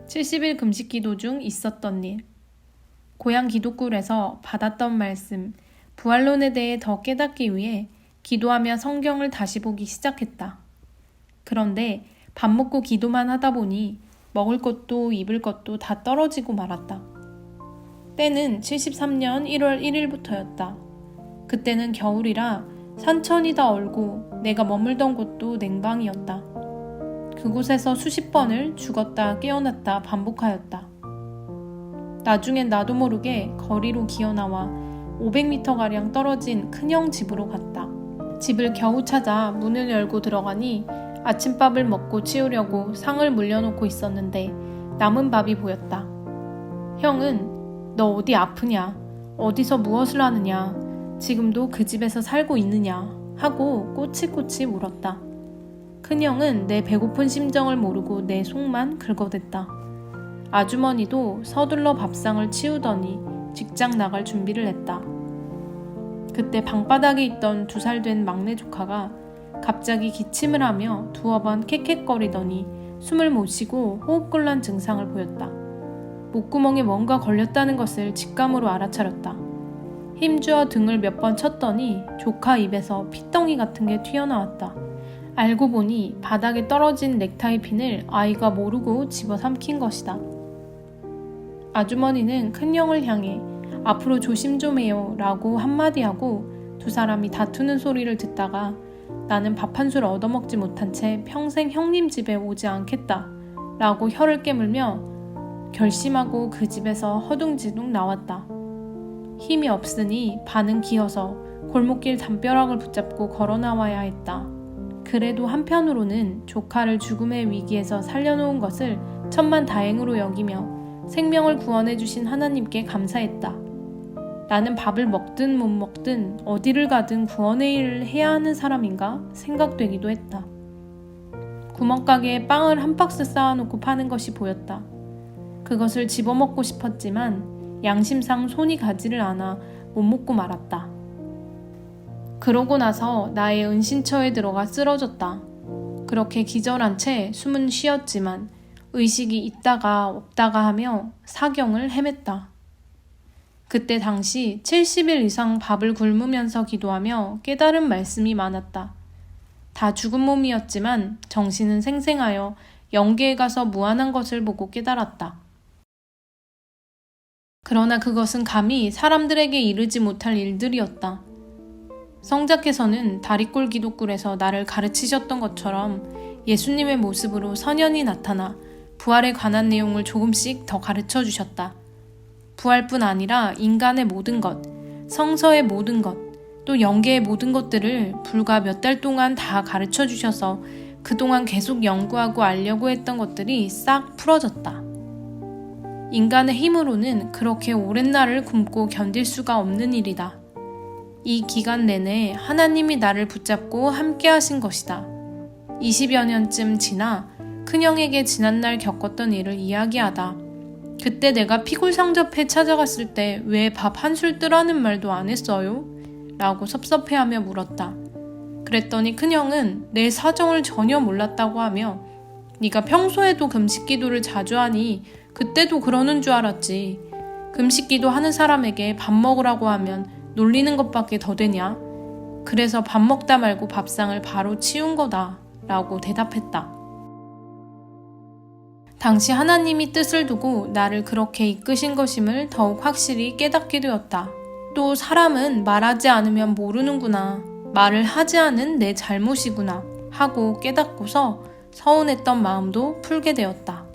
70일 금식기도 중 있었던 일. 고향 기독굴에서 받았던 말씀, 부활론에 대해 더 깨닫기 위해 기도하며 성경을 다시 보기 시작했다. 그런데 밥 먹고 기도만 하다 보니 먹을 것도 입을 것도 다 떨어지고 말았다. 때는 73년 1월 1일부터였다. 그때는 겨울이라 산천이 다 얼고 내가 머물던 곳도 냉방이었다. 그곳에서 수십 번을 죽었다 깨어났다 반복하였다. 나중엔 나도 모르게 거리로 기어나와 500m가량 떨어진 큰형 집으로 갔다. 집을 겨우 찾아 문을 열고 들어가니 아침밥을 먹고 치우려고 상을 물려놓고 있었는데 남은 밥이 보였다. 형은 너 어디 아프냐? 어디서 무엇을 하느냐? 지금도 그 집에서 살고 있느냐? 하고 꼬치꼬치 물었다. 큰형은 내 배고픈 심정을 모르고 내 속만 긁어댔다. 아주머니도 서둘러 밥상을 치우더니 직장 나갈 준비를 했다. 그때 방바닥에 있던 2살 된 막내 조카가 갑자기 기침을 하며 두어 번 캑캑거리더니 숨을 못 쉬고 호흡곤란 증상을 보였다. 목구멍에 뭔가 걸렸다는 것을 직감으로 알아차렸다. 힘주어 등을 몇 번 쳤더니 조카 입에서 피덩이 같은 게 튀어나왔다. 알고 보니 바닥에 떨어진 넥타이 핀을 아이가 모르고 집어삼킨 것이다. 아주머니는 큰형을 향해 앞으로 조심 좀 해요 라고 한마디 하고 두 사람이 다투는 소리를 듣다가 나는 밥 한 술 얻어먹지 못한 채 평생 형님 집에 오지 않겠다 라고 혀를 깨물며 결심하고 그 집에서 허둥지둥 나왔다. 힘이 없으니 반은 기어서 골목길 담벼락을 붙잡고 걸어 나와야 했다. 그래도 한편으로는 조카를 죽음의 위기에서 살려놓은 것을 천만다행으로 여기며 생명을 구원해주신 하나님께 감사했다. 나는 밥을 먹든 못 먹든 어디를 가든 구원의 일을 해야 하는 사람인가 생각되기도 했다. 구멍가게에 빵을 한 박스 쌓아놓고 파는 것이 보였다. 그것을 집어먹고 싶었지만 양심상 손이 가지를 않아 못 먹고 말았다. 그러고 나서 나의 은신처에 들어가 쓰러졌다. 그렇게 기절한 채 숨은 쉬었지만 의식이 있다가 없다가 하며 사경을 헤맸다. 그때 당시 70일 이상 밥을 굶으면서 기도하며 깨달은 말씀이 많았다. 다 죽은 몸이었지만 정신은 생생하여 영계에 가서 무한한 것을 보고 깨달았다. 그러나 그것은 감히 사람들에게 이르지 못할 일들이었다. 성자께서는 다리꼴 기독굴에서 나를 가르치셨던 것처럼 예수님의 모습으로 선연히 나타나 부활에 관한 내용을 조금씩 더 가르쳐 주셨다. 부활뿐 아니라 인간의 모든 것, 성서의 모든 것, 또 영계의 모든 것들을 불과 몇 달 동안 다 가르쳐 주셔서 그동안 계속 연구하고 알려고 했던 것들이 싹 풀어졌다. 인간의 힘으로는 그렇게 오랜 날을 굶고 견딜 수가 없는 일이다. 이 기간 내내 하나님이 나를 붙잡고 함께 하신 것이다. 20여 년쯤 지나 큰형에게 지난날 겪었던 일을 이야기하다. 그때 내가 피골상접해 찾아갔을 때 왜 밥 한술 뜨라는 말도 안 했어요? 라고 섭섭해하며 물었다. 그랬더니 큰형은 내 사정을 전혀 몰랐다고 하며 네가 평소에도 금식기도를 자주 하니 그때도 그러는 줄 알았지. 금식기도 하는 사람에게 밥 먹으라고 하면 놀리는 것밖에 더 되냐? 그래서 밥 먹다 말고 밥상을 바로 치운 거다 라고 대답했다. 당시 하나님이 뜻을 두고 나를 그렇게 이끄신 것임을 더욱 확실히 깨닫게 되었다. 또 사람은 말하지 않으면 모르는구나. 말을 하지 않은 내 잘못이구나 하고 깨닫고서 서운했던 마음도 풀게 되었다.